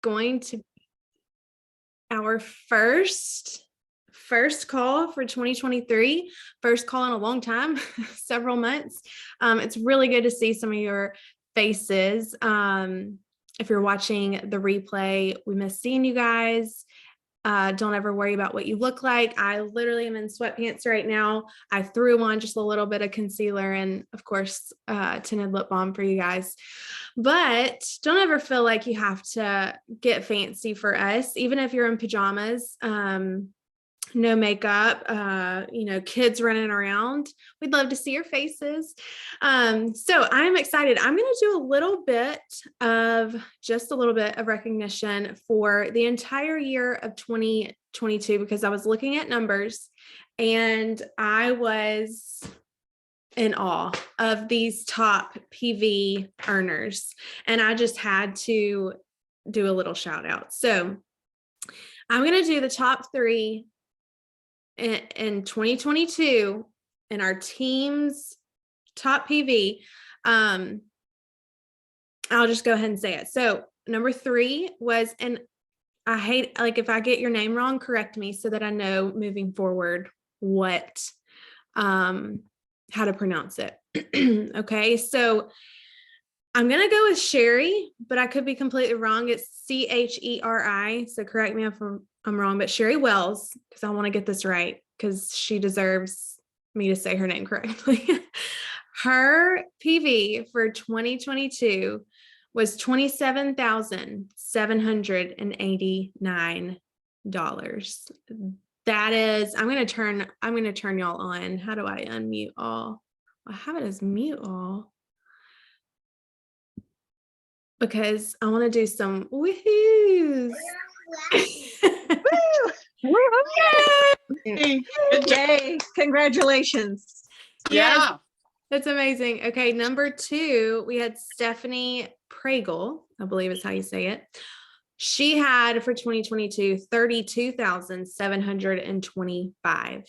going to be our first call for 2023, first call in a long time, several months. It's really good to see some of your faces. If you're watching the replay, we miss seeing you guys. Don't ever worry about what you look like. I literally am in sweatpants right now. I threw on just a little bit of concealer and, of course, tinted lip balm for you guys. But don't ever feel like you have to get fancy for us, even if you're in pajamas. No makeup, kids running around. We'd love to see your faces. So I'm excited. I'm going to do just a little bit of recognition for the entire year of 2022, because I was looking at numbers and I was in awe of these top PV earners. And I just had to do a little shout out. So I'm going to do the top 3 in 2022 in our team's top PV. I'll just go ahead and say it. So number 3 was, and I hate, like, if I get your name wrong, correct me so that I know moving forward how to pronounce it. Okay. So I'm going to go with Sherry, but I could be completely wrong. It's Cheri. So correct me if I'm wrong, but Sherry Wells, because I want to get this right, because she deserves me to say her name correctly. Her PV for 2022 was $27,789. That is, I'm going to turn y'all on. How do I unmute all? I have it as mute all, because I want to do some woohoos. Yay. Congratulations. Yeah. That's amazing. Okay. Number 2, we had Stephanie Pregel, I believe is how you say it. She had for 2022, 32,725.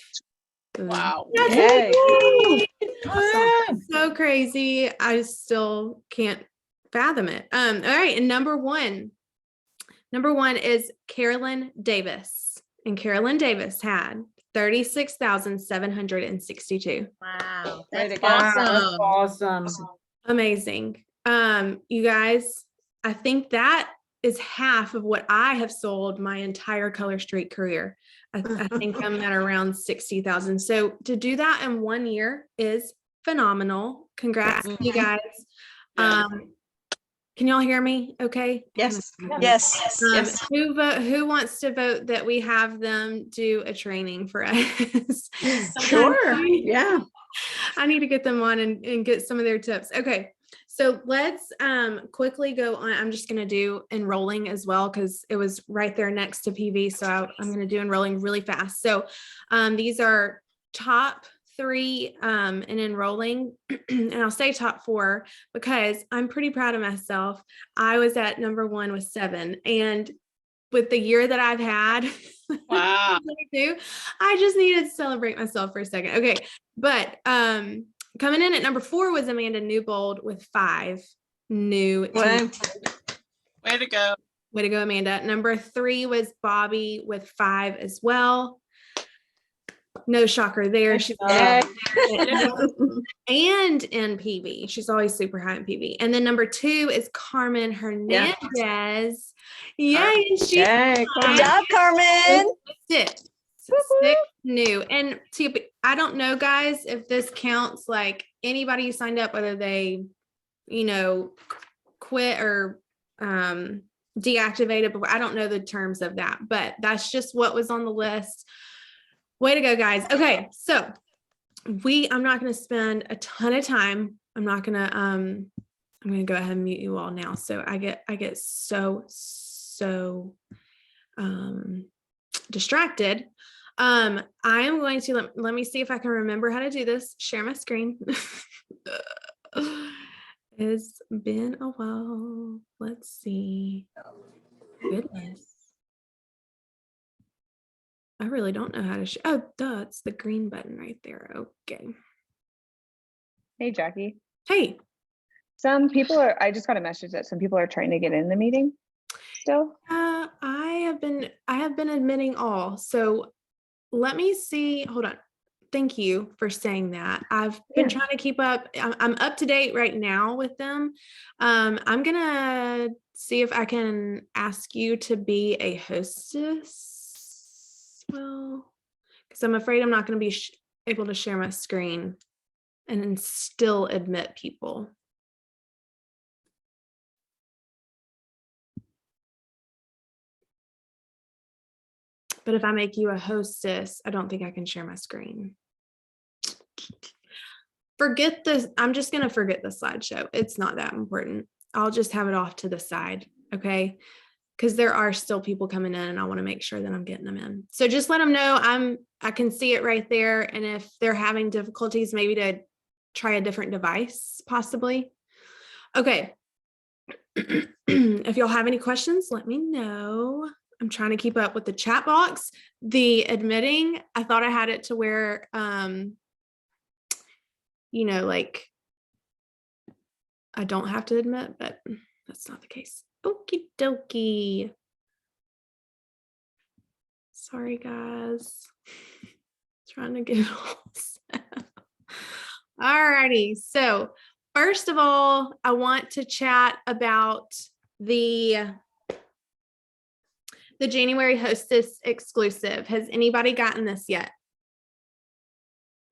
Wow. Yay. Awesome. So crazy. I still can't fathom it. All right. And number one is Carolyn Davis. And Carolyn Davis had 36,762. Wow. That's awesome. awesome. Amazing. You guys, I think that is half of what I have sold my entire Color Street career. I think I'm at around 60,000. So to do that in 1 year is phenomenal. Congrats, you guys. Can y'all hear me? Okay. Yes. Yes. Who wants to vote that we have them do a training for us? Sure. Yeah. I need to get them on and get some of their tips. Okay. So let's quickly go on. I'm just going to do enrolling as well, because it was right there next to PV. So I'm going to do enrolling really fast. So these are top 3 in enrolling, and I'll say top 4 because I'm pretty proud of myself. I was at number 1 with 7, and with the year that I've had, Wow. I just needed to celebrate myself for a second. Okay, but coming in at number 4 was Amanda Newbold with 5 new. Way to go. Way to go, Amanda. Number 3 was Bobby with 5 as well. No shocker there. She's and in PV. She's always super high in PV. And then number 2 is Carmen Hernandez. Yay. Good job, Carmen. 6 new. And I don't know, guys, if this counts, like anybody who signed up, whether they, quit or deactivated, but I don't know the terms of that, but that's just what was on the list. Way to go, guys. Okay. So I'm not going to spend a ton of time. I'm going to go ahead and mute you all now. So I get so distracted. I am going to, let me see if I can remember how to do this. Share my screen. It's been a while. Let's see. Goodness. I really don't know how to oh, duh, it's the green button right there. Okay. Hey, Jackie. Hey. Some people I just got a message that some people are trying to get in the meeting still. have been admitting all. So let me see. Hold on. Thank you for saying that. I've been trying to keep up. I'm up to date right now with them. I'm going to see if I can ask you to be a hostess. Well, because I'm afraid I'm not going to be able to share my screen and then still admit people. But if I make you a hostess, I don't think I can share my screen. Forget this. I'm just going to forget the slideshow. It's not that important. I'll just have it off to the side. Okay. Because there are still people coming in and I want to make sure that I'm getting them in. So just let them know I can see it right there. And if they're having difficulties, maybe to try a different device, possibly. Okay. If y'all have any questions, let me know. I'm trying to keep up with the chat box. The admitting, I thought I had it to where, like I don't have to admit, but that's not the case. Okie dokie. Sorry, guys. Trying to get it all set. All righty. So first of all, I want to chat about the January Hostess exclusive. Has anybody gotten this yet?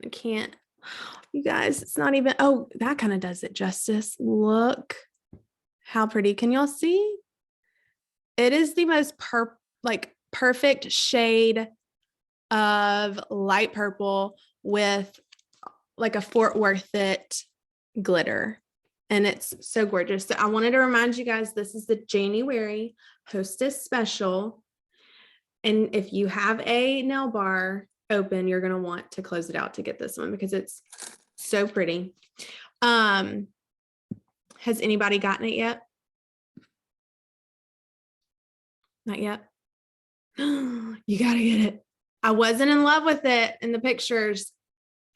I can't. You guys, it's not even, oh, that kind of does it justice. Look how pretty. Can y'all see? It is the most perfect shade of light purple with like a Fort Worth it glitter. And it's so gorgeous. So I wanted to remind you guys, this is the January Hostess Special. And if you have a nail bar open, you're going to want to close it out to get this one because it's so pretty. Has anybody gotten it yet? Not yet. You got to get it. I wasn't in love with it in the pictures.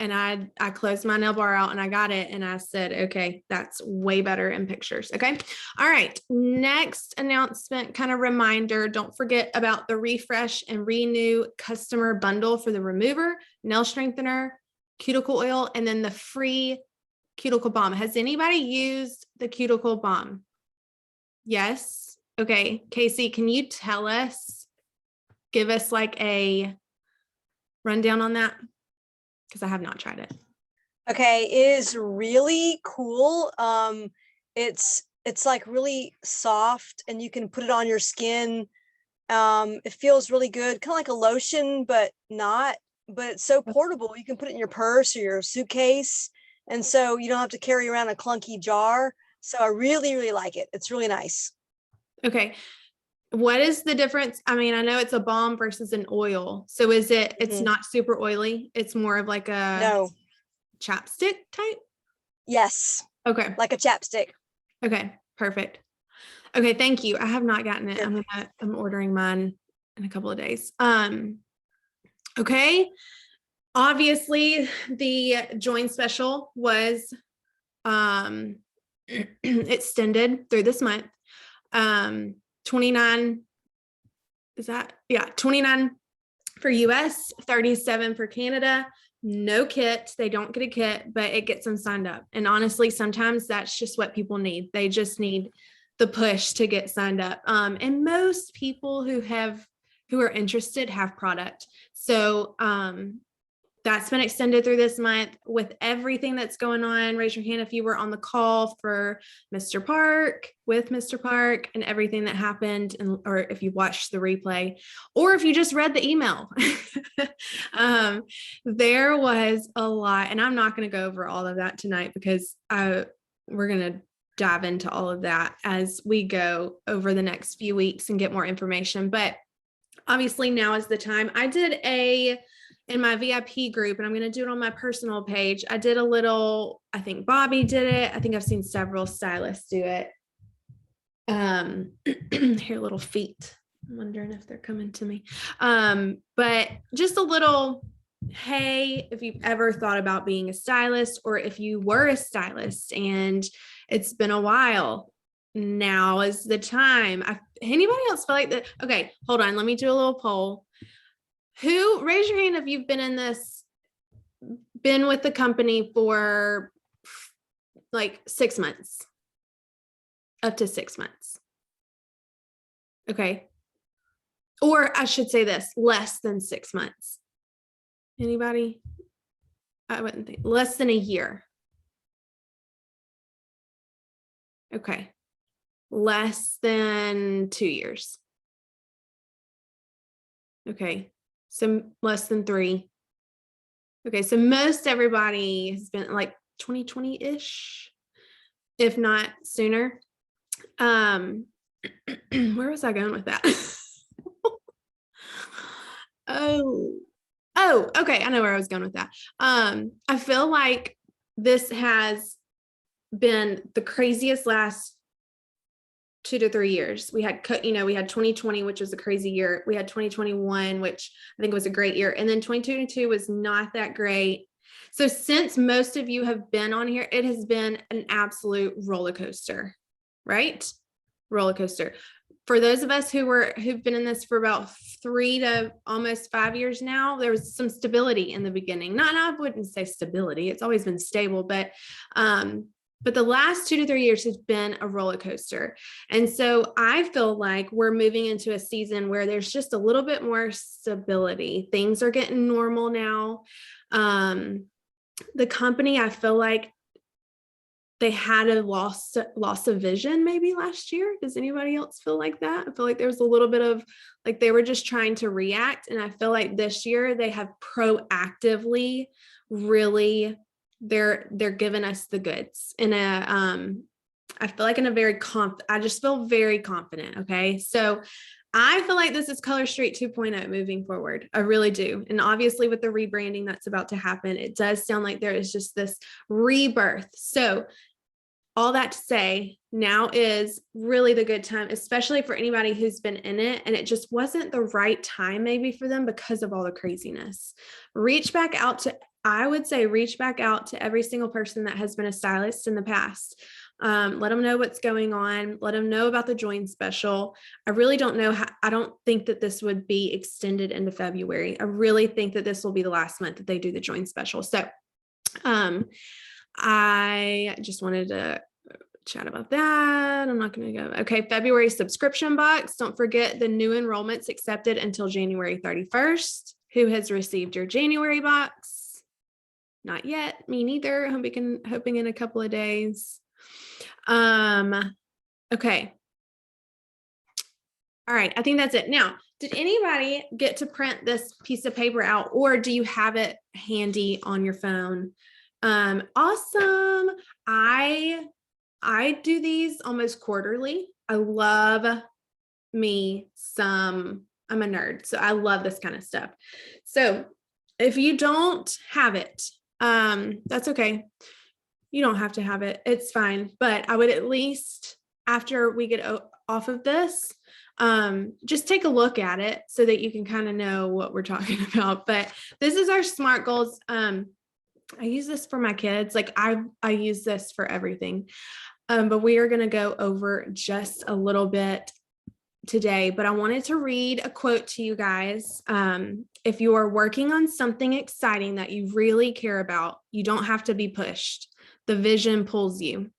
And I closed my nail bar out and I got it. And I said, okay, that's way better in pictures. Okay. All right. Next announcement, kind of reminder. Don't forget about the refresh and renew customer bundle for the remover, nail strengthener, cuticle oil, and then the free cuticle balm. Has anybody used the cuticle balm? Yes. Okay. Casey, can you give us like a rundown on that? Because I have not tried it. Okay, it is really cool. It's like really soft and you can put it on your skin. It feels really good, kind of like a lotion, but not, but it's so portable. You can put it in your purse or your suitcase. And so you don't have to carry around a clunky jar. So I really, really like it. It's really nice. Okay. What is the difference? I mean, I know it's a balm versus an oil. So is it, it's not super oily. It's more of like a chapstick type? Yes. Okay. Like a chapstick. Okay. Perfect. Okay. Thank you. I have not gotten it. I'm ordering mine in a couple of days. Okay. Obviously the join special was, extended through this month. 29 29 for US, 37 for Canada. No kit. They don't get a kit, but it gets them signed up. And honestly, sometimes that's just what people need. They just need the push to get signed up. And most people who are interested have product. So that's been extended through this month with everything that's going on. Raise your hand if you were on the call for Mr. Park with Mr. Park and everything that happened, or if you watched the replay, or if you just read the email. There was a lot, and I'm not going to go over all of that tonight because we're going to dive into all of that as we go over the next few weeks and get more information. But obviously now is the time. I did in my VIP group, and I'm going to do it on my personal page. I did a little, I think Bobby did it. I think I've seen several stylists do it. Here, little feet. I'm wondering if they're coming to me. But just a little, hey, if you've ever thought about being a stylist, or if you were a stylist and it's been a while, now is the time. Anybody else feel like that? Okay, hold on. Let me do a little poll. Who, raise your hand if you've been with the company for like 6 months, up to 6 months. Okay. Or I should say this, less than 6 months. Anybody? I wouldn't think less than a year. Okay. Less than 2 years. Okay. So less than 3. Okay. So most everybody has been like 2020-ish, if not sooner. Where was I going with that? Okay. I know where I was going with that. I feel like this has been the craziest last 2 to 3 years. We had 2020, which was a crazy year. We had 2021, which I think was a great year. And then 2022 was not that great. So since most of you have been on here, it has been an absolute roller coaster, right? Roller coaster. For those of us who've been in this for about 3 to almost 5 years now, there was some stability in the beginning. I wouldn't say stability. It's always been stable, but the last 2 to 3 years has been a roller coaster. And so I feel like we're moving into a season where there's just a little bit more stability. Things are getting normal now. The company, I feel like they had a loss of vision maybe last year. Does anybody else feel like that? I feel like there was a little bit of like they were just trying to react. And I feel like this year they have proactively really they're giving us the goods in I feel like in a very I just feel very confident. Okay. So I feel like this is Color Street 2.0 moving forward. I really do. And obviously with the rebranding that's about to happen, it does sound like there is just this rebirth. So all that to say, now is really the good time, especially for anybody who's been in it and it just wasn't the right time maybe for them because of all the craziness. I would say reach back out to every single person that has been a stylist in the past. Let them know what's going on. Let them know about the join special. I really don't know I don't think that this would be extended into February. I really think that this will be the last month that they do the join special. So I just wanted to chat about that. I'm not going to go. Okay. February subscription box. Don't forget the new enrollments accepted until January 31st. Who has received your January box? Not yet. Me neither. Hoping in a couple of days. Okay. All right. I think that's it. Now, did anybody get to print this piece of paper out or do you have it handy on your phone? Awesome. I do these almost quarterly. I love me some, I'm a nerd, so I love this kind of stuff. So if you don't have it, that's okay. You don't have to have it. It's fine. But I would at least, after we get off of this, just take a look at it so that you can kind of know what we're talking about. But this is our SMART goals. I use this for my kids. Like I use this for everything. But we are going to go over just a little bit today, but I wanted to read a quote to you guys. If you are working on something exciting that you really care about, you don't have to be pushed. The vision pulls you.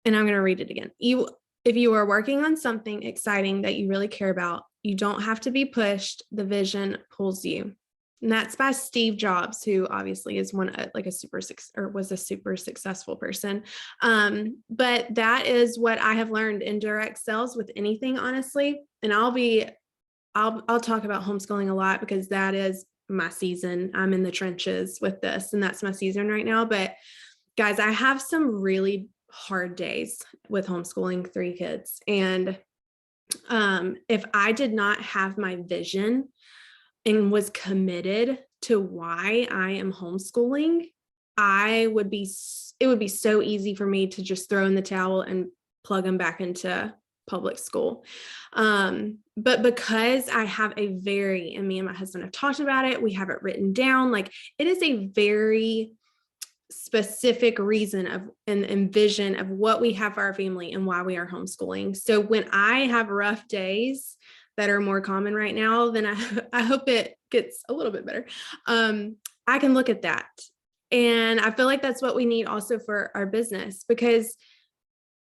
And I'm going to read it again. If you are working on something exciting that you really care about, you don't have to be pushed. The vision pulls you. And that's by Steve Jobs, who obviously is was a super successful person. But that is what I have learned in direct sales with anything, honestly. And I'll talk about homeschooling a lot because that is my season. I'm in the trenches with this and that's my season right now. But guys, I have some really hard days with homeschooling 3 kids. And if I did not have my vision and was committed to why I am homeschooling, it would be so easy for me to just throw in the towel and plug them back into public school. But because I have and me and my husband have talked about it, we have it written down, like it is a very specific reason of and vision of what we have for our family and why we are homeschooling. So when I have rough days that are more common right now, then I hope it gets a little bit better. I can look at that. And I feel like that's what we need also for our business, because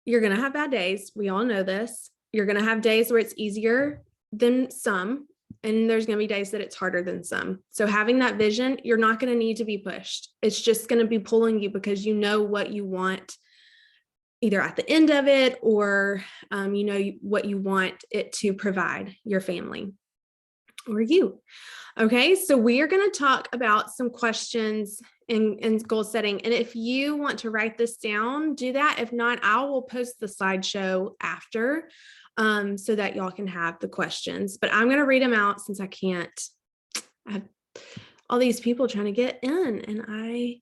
you're going to have bad days. We all know this. You're going to have days where it's easier than some, and there's going to be days that it's harder than some. So having that vision, you're not going to need to be pushed. It's just going to be pulling you because you know what you want either at the end of it, or you know what you want it to provide your family or you. Okay, so we are going to talk about some questions in goal setting. And if you want to write this down, do that. If not, I will post the slideshow after so that y'all can have the questions. But I'm going to read them out since I can't. I have all these people trying to get in, and I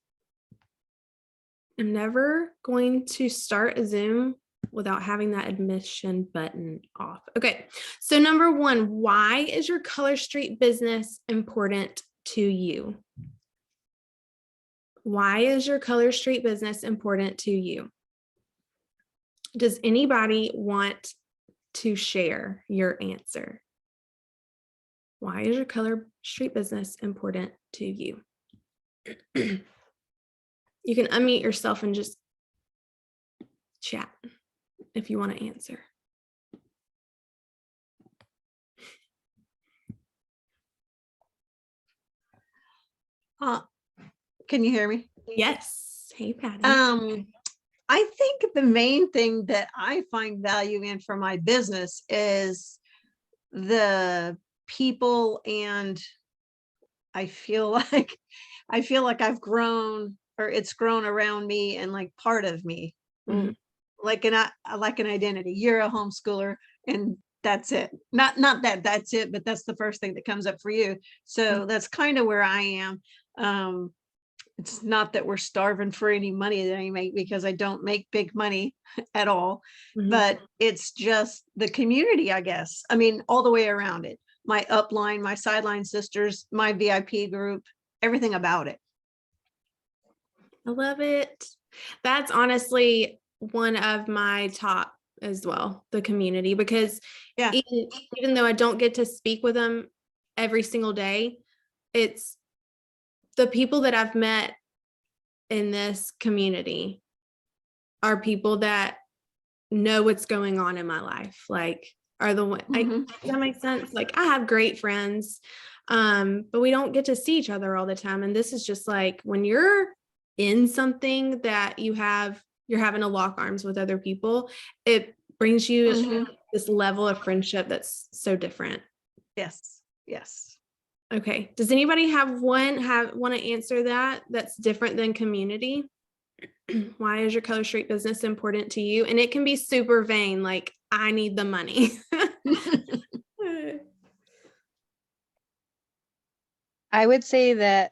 am never going to start a Zoom without having that admission button off. Okay, so number one, why is your Color Street business important to you? Why is your Color Street business important to you? Does anybody want to share your answer? Why is your Color Street business important to you? You can unmute yourself and just chat if you want to answer. Can you hear me? Yes. Hey, Patty. I think the main thing that I find value in for my business is the people, and I feel like I've grown, or it's grown around me and like part of me. Mhm. Like an identity. You're a homeschooler and that's it. Not that that's it, but that's the first thing that comes up for you. So that's kind of where I am. It's not that we're starving for any money that I make, because I don't make big money at all, Mhm. but it's just the community, I guess. I mean, all the way around it. My upline, my sideline sisters, my VIP group, everything about it. I love it. That's honestly one of my top as well, the community, because Yeah. even though I don't get to speak with them every single day, it's the people that I've met in this community are people that know what's going on in my life. Like, are the one, Mhm. does that make sense? Like, I have great friends, but we don't get to see each other all the time. And this is just like when you're in something that you're having to lock arms with other people, it brings you Mhm. this level of friendship that's so different. Yes. Yes. Okay. Does anybody want to answer that's different than community? Why is your Color Street business important to you? And it can be super vain, like, I need the money. I would say that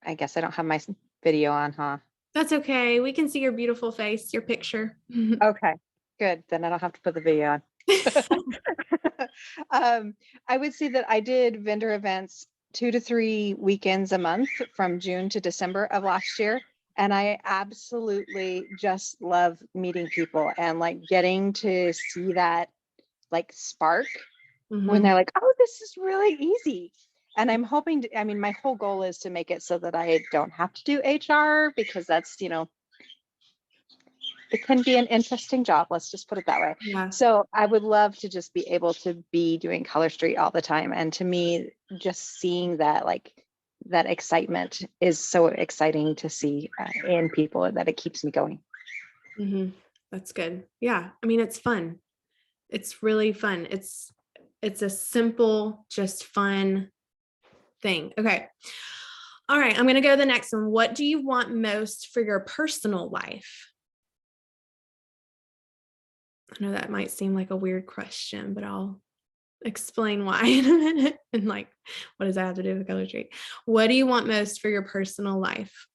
I guess I don't have my video on, huh? That's okay. We can see your beautiful face, your picture. Okay, good. Then I don't have to put the video on. I would say that I did vendor events 2 to 3 weekends a month from June to December of last year. And I absolutely just love meeting people and like getting to see that like spark when they're like, oh, this is really easy. And I'm hoping to, I mean, my whole goal is to make it so that I don't have to do HR, because that's, you know, it can be an interesting job. Let's just put it that way. Yeah. So I would love to just be able to be doing Color Street all the time. And to me, just seeing that, like, that excitement is so exciting to see in people, that it keeps me going. That's good. Yeah. I mean, it's fun. It's really fun. It's a simple, just fun thing. Okay. All right. I'm going to go to the next one. What do you want most for your personal life? I know that might seem like a weird question, but I'll explain why in a minute. And like, what does that have to do with Color Street? What do you want most for your personal life?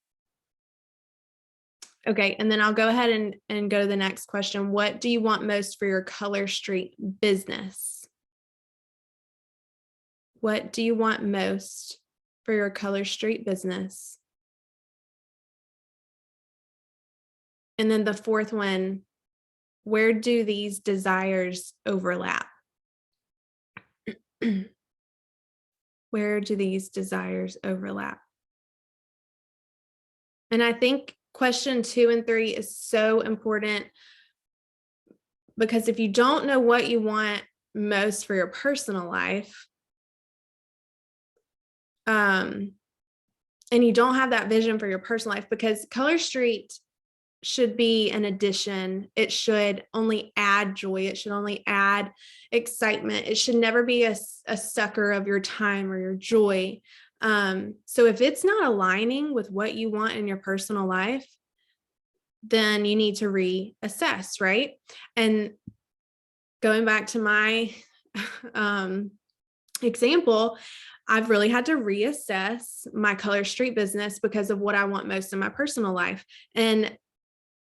Okay, and then I'll go ahead and go to the next question. What do you want most for your Color Street business? What do you want most for your Color Street business? And then the fourth one, where do these desires overlap? Where do these desires overlap? And I think question 2 and 3 is so important, because if you don't know what you want most for your personal life, and you don't have that vision for your personal life, because Color Street should be an addition. It should only add joy. It should only add excitement. It should never be a sucker of your time or your joy. So if it's not aligning with what you want in your personal life, then you need to reassess, right? And going back to my example, I've really had to reassess my Color Street business because of what I want most in my personal life. And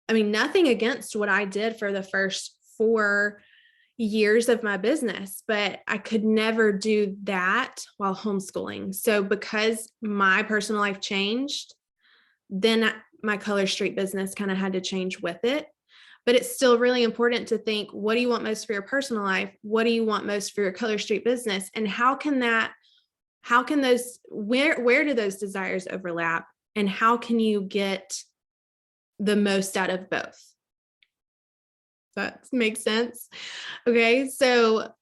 I mean, nothing against what I did for the first 4 years of my business, but I could never do that while homeschooling. So because my personal life changed, then my Color Street business kind of had to change with it. But it's still really important to think, what do you want most for your personal life? What do you want most for your Color Street business? And how can those, where do those desires overlap? And how can you get the most out of both? That makes sense. Okay. So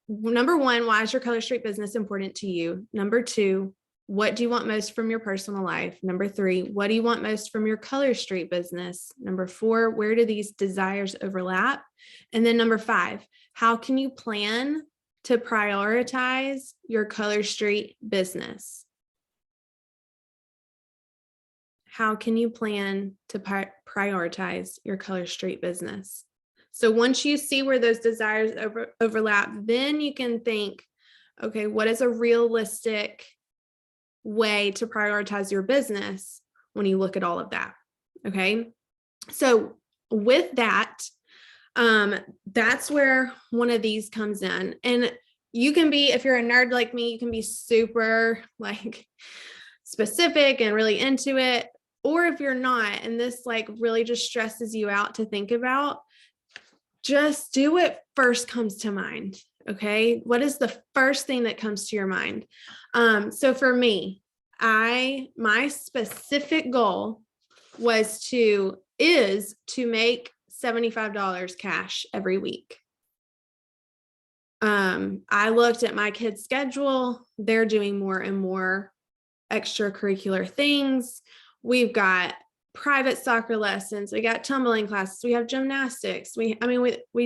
number 1, why is your Color Street business important to you? Number 2, what do you want most from your personal life? Number 3, what do you want most from your Color Street business? Number 4, where do these desires overlap? And then number 5, how can you plan to prioritize your Color Street business? How can you plan to prioritize your Color Street business? So once you see where those desires overlap, then you can think, okay, what is a realistic way to prioritize your business when you look at all of that? Okay. So with that, that's where one of these comes in. And you can be, if you're a nerd like me, you can be super like specific and really into it. Or if you're not, and this like really just stresses you out to think about, just do what first comes to mind. Okay. What is the first thing that comes to your mind? So for me, my specific goal is to make $75 cash every week. I looked at my kids' schedule. They're doing more and more extracurricular things. We've got private soccer lessons. We got tumbling classes. We have gymnastics. We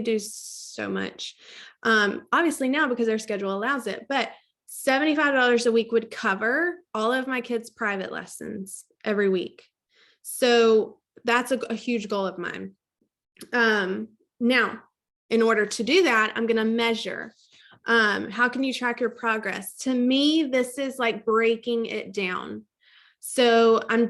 do so much. Obviously now because our schedule allows it, but $75 a week would cover all of my kids' private lessons every week. So that's a huge goal of mine. Now, in order to do that, I'm going to measure. How can you track your progress? To me, this is like breaking it down. So I'm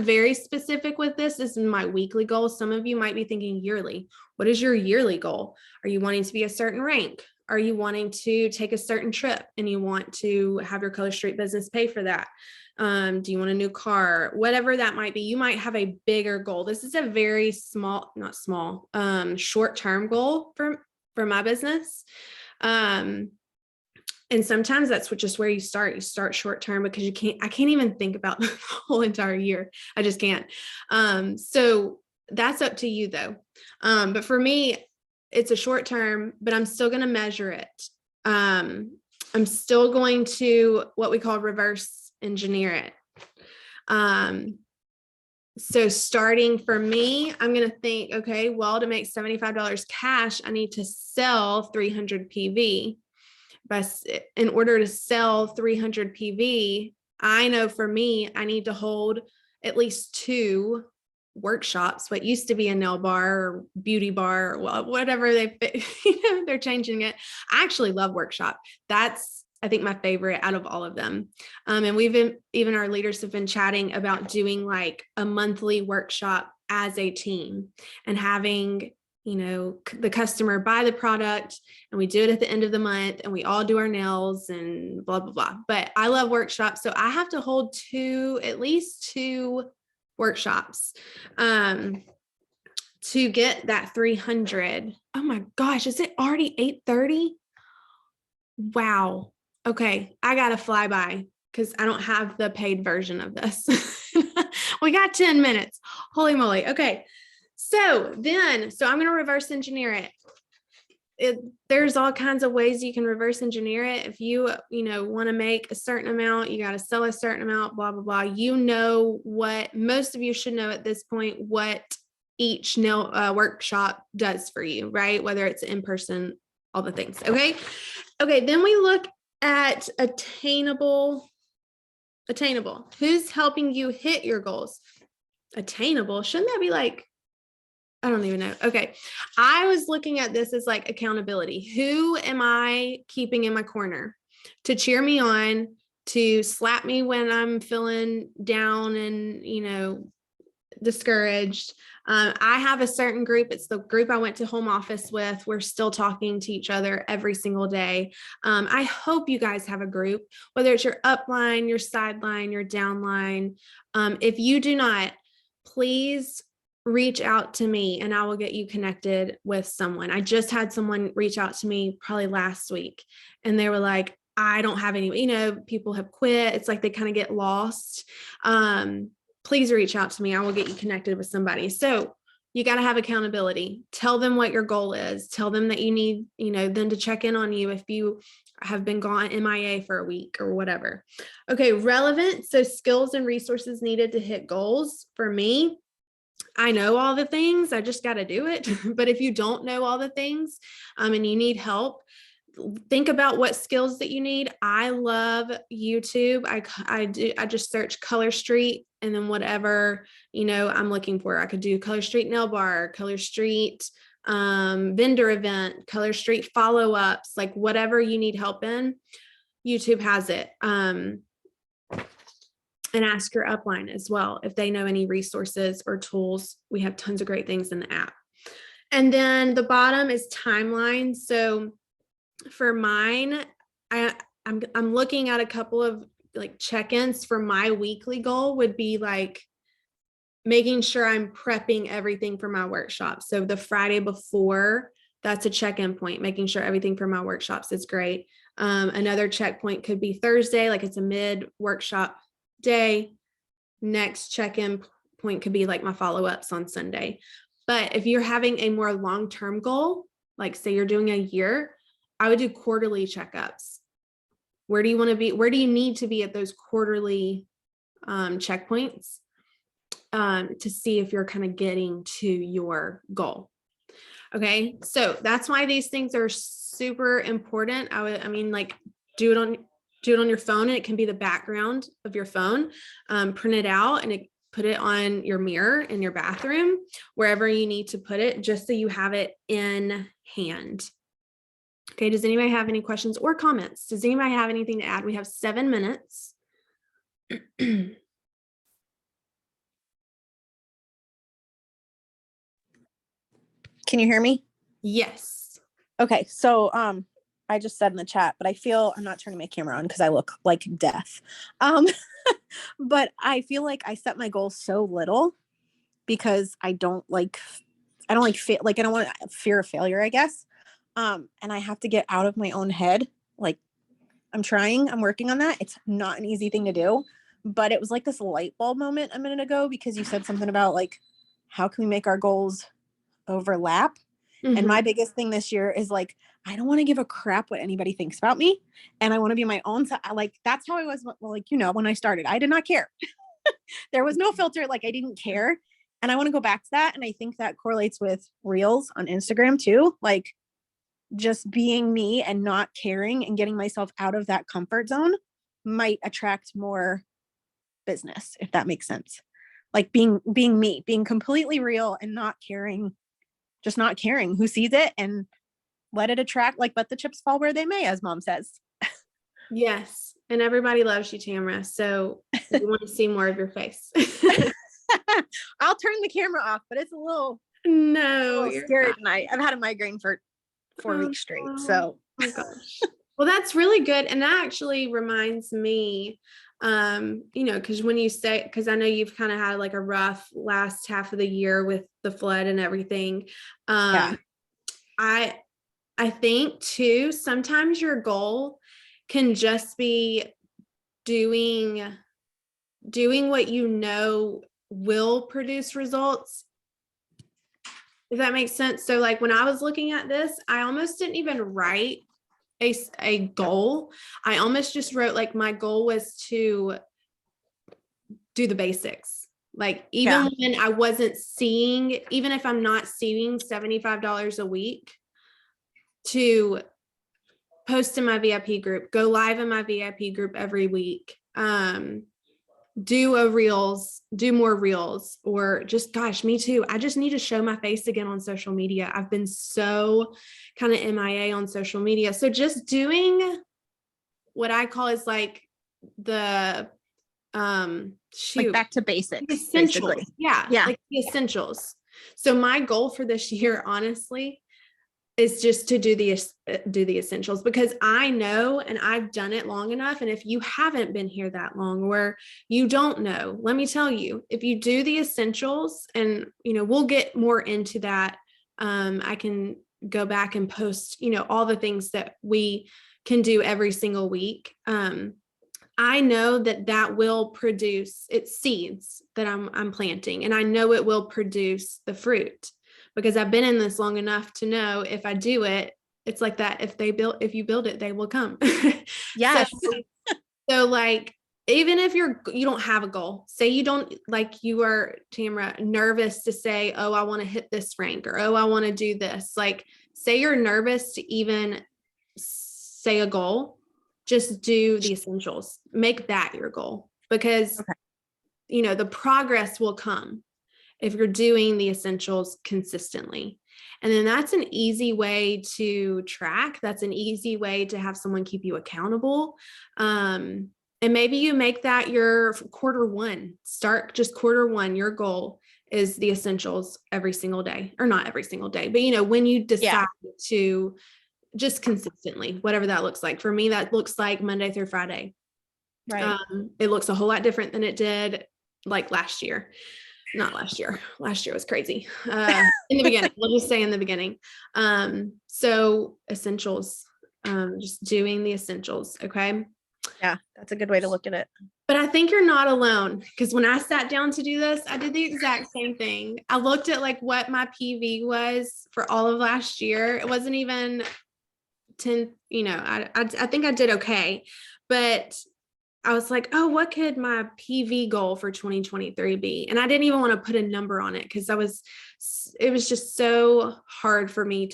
very specific with this. This is my weekly goal. Some of you might be thinking yearly. What is your yearly goal? Are you wanting to be a certain rank? Are you wanting to take a certain trip and you want to have your Color Street business pay for that? Do you want a new car? Whatever that might be, you might have a bigger goal. This is a very short-term goal for my business. And sometimes that's just where you start. You start short-term because I can't even think about the whole entire year. I just can't. So that's up to you though. But for me, it's a short-term, but I'm still going to measure it. I'm still going to what we call reverse engineer it. So starting for me, I'm going to think, okay, well, to make $75 cash, I need to sell 300 PV. But in order to sell 300 PV, I know for me, I need to hold at least 2 workshops, what used to be a nail bar or beauty bar or whatever they're changing it. I actually love workshop. That's, I think, my favorite out of all of them. And even our leaders have been chatting about doing like a monthly workshop as a team and having, the customer buy the product and we do it at the end of the month and we all do our nails and blah, blah, blah. But I love workshops. So I have to hold at least two workshops to get that 300. Oh my gosh, is it already 8:30? Wow. Okay, I got to fly by because I don't have the paid version of this. We got 10 minutes. Holy moly. Okay. So I'm going to reverse engineer it. There's all kinds of ways you can reverse engineer it. If you want to make a certain amount, you got to sell a certain amount, blah, blah, blah. What most of you should know at this point, what each nail workshop does for you, right? Whether it's in person, all the things. Okay. Then we look at attainable. Who's helping you hit your goals? Attainable. Shouldn't that be like, I don't even know. Okay. I was looking at this as like accountability. Who am I keeping in my corner to cheer me on, to slap me when I'm feeling down and, discouraged? I have a certain group. It's the group I went to home office with. We're still talking to each other every single day. I hope you guys have a group, whether it's your upline, your sideline, your downline. If you do not, please reach out to me and I will get you connected with someone. I just had someone reach out to me probably last week and they were like, I don't have any, people have quit. It's like they kind of get lost. Please reach out to me. I will get you connected with somebody. So you got to have accountability. Tell them what your goal is. Tell them that you need, them to check in on you if you have been gone MIA for a week or whatever. Okay. Relevant. So skills and resources needed to hit goals. For me, I know all the things. I just got to do it. But if you don't know all the things and you need help, think about what skills that you need. I love YouTube. I just search Color Street and then whatever, I'm looking for. I could do Color Street nail bar, Color Street vendor event, Color Street follow-ups, like whatever you need help in, YouTube has it. And ask your upline as well if they know any resources or tools. We have tons of great things in the app. And then the bottom is timeline. So for mine, I'm looking at a couple of like check-ins for my weekly goal would be like making sure I'm prepping everything for my workshop. So the Friday before, that's a check-in point, making sure everything for my workshops is great. Another checkpoint could be Thursday, like it's a mid-workshop day. Next check-in point could be like my follow-ups on Sunday. But if you're having a more long-term goal, like say you're doing a year, I would do quarterly checkups. Where do you want to be? Where do you need to be at those quarterly checkpoints to see if you're kind of getting to your goal? Okay, so that's why these things are super important. Like do it on your phone, and it can be the background of your phone. Print it out and put it on your mirror in your bathroom, wherever you need to put it, just so you have it in hand. Okay, does anybody have any questions or comments? Does anybody have anything to add? We have 7 minutes. Can you hear me? Yes. Okay, so I just said in the chat, but I feel I'm not turning my camera on because I look like death. But I feel like I set my goals so little because I don't want fear of failure, I guess. And I have to get out of my own head. Like I'm working on that. It's not an easy thing to do, but it was like this light bulb moment a minute ago because you said something about like, how can we make our goals overlap? Mm-hmm. And my biggest thing this year is like, I don't want to give a crap what anybody thinks about me. And I want to be my own. So that's how I was when I started, I did not care. There was no filter. Like I didn't care. And I want to go back to that. And I think that correlates with reels on Instagram too. Like just being me and not caring and getting myself out of that comfort zone might attract more business, if that makes sense. Like being me, being completely real and not caring who sees it, and let it attract, like let the chips fall where they may, as mom says. Yes. And everybody loves you, Tamara. So we want to see more of your face. I'll turn the camera off, but it's a little You're scary not. tonight. I've had a migraine for 4 weeks straight. So oh my gosh. Well, that's really good. And that actually reminds me You know, because when you say, because I know you've kind of had like a rough last half of the year with the flood and everything. Yeah. I think too, sometimes your goal can just be doing what you know will produce results. If that makes sense. So like when I was looking at this, I almost didn't even write a goal. I almost just wrote like my goal was to do the basics. Like even when I wasn't seeing, even if I'm not seeing $75 a week, to post in my VIP group, go live in my VIP group every week, do more reels, or just, gosh, me too. I just need to show my face again on social media. I've been so kind of MIA on social media. So just doing what I call is like the, Like back to basics, the essentials. basically. Yeah. Yeah. Like the essentials. So my goal for this year, honestly, is just to do the essentials, because I know, and I've done it long enough. And if you haven't been here that long, or you don't know, let me tell you, if you do the essentials, and, you know, we'll get more into that. I can go back and post, you know, all the things that we can do every single week. I know that will produce, it's seeds that I'm planting, and I know it will produce the fruit, because I've been in this long enough to know if I do it, it's like that. If you build it, they will come. Yes. So like, even if you don't have a goal, say you don't, like you are, Tamara, nervous to say, oh, I want to hit this rank, or, oh, I want to do this. Like, say you're nervous to even say a goal, just do the essentials, make that your goal, because, you know, the progress will come if you're doing the essentials consistently. And then that's an easy way to track. That's an easy way to have someone keep you accountable. And maybe you make that your quarter one. Start just quarter one. Your goal is the essentials every single day, or not every single day, but, you know, when you decide to just consistently, whatever that looks like. For me, that looks like Monday through Friday. Right. It looks a whole lot different than it did like last year. Not last year. Last year was crazy. In the beginning, we'll just say in the beginning. So essentials, just doing the essentials. Okay. Yeah, that's a good way to look at it. But I think you're not alone, because when I sat down to do this, I did the exact same thing. I looked at like what my PV was for all of last year. It wasn't even 10, you know, I think I did okay, but I was like, oh, what could my PV goal for 2023 be? And I didn't even want to put a number on it, because it was just so hard for me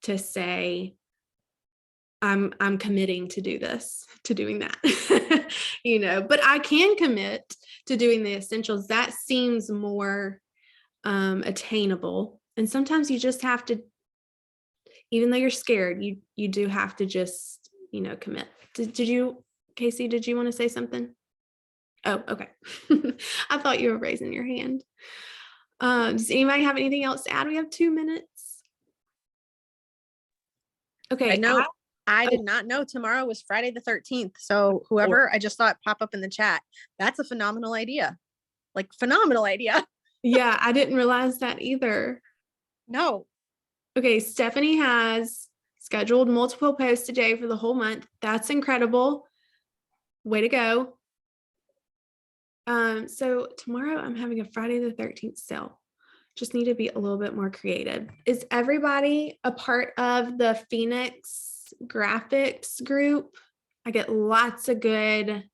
to say, I'm committing to doing that, you know, but I can commit to doing the essentials. That seems more attainable. And sometimes you just have to, even though you're scared, you do have to just, you know, commit. Did you, Casey, did you want to say something? Oh, okay. I thought you were raising your hand. Does anybody have anything else to add? We have 2 minutes. Okay. I did not know tomorrow was Friday the 13th. So whoever I just saw it pop up in the chat, that's a phenomenal idea. Like, phenomenal idea. Yeah, I didn't realize that either. No. Okay, Stephanie has scheduled multiple posts a day for the whole month. That's incredible. Way to go. So tomorrow I'm having a Friday the 13th sale. Just need to be a little bit more creative. Is everybody a part of the Phoenix graphics group? I get lots of good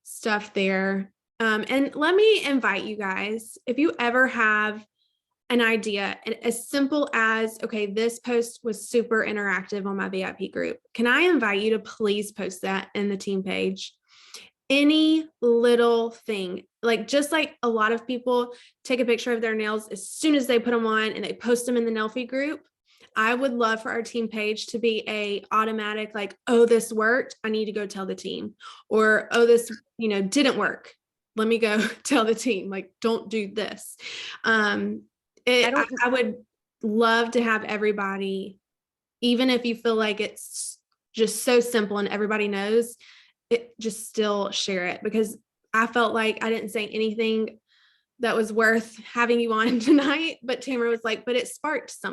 stuff there. And let me invite you guys, if you ever have an idea, and as simple as, okay, this post was super interactive on my VIP group, can I invite you to please post that in the team page? Any little thing, like, just like a lot of people take a picture of their nails as soon as they put them on and they post them in the Nelfie group. I would love for our team page to be a automatic, like, oh, this worked, I need to go tell the team, or, oh, this, you know, didn't work, let me go tell the team, like, don't do this. I would love to have everybody, even if you feel like it's just so simple and everybody knows it, just still share it, because I felt like I didn't say anything that was worth having you on tonight, but Tamara was like, but it sparked something.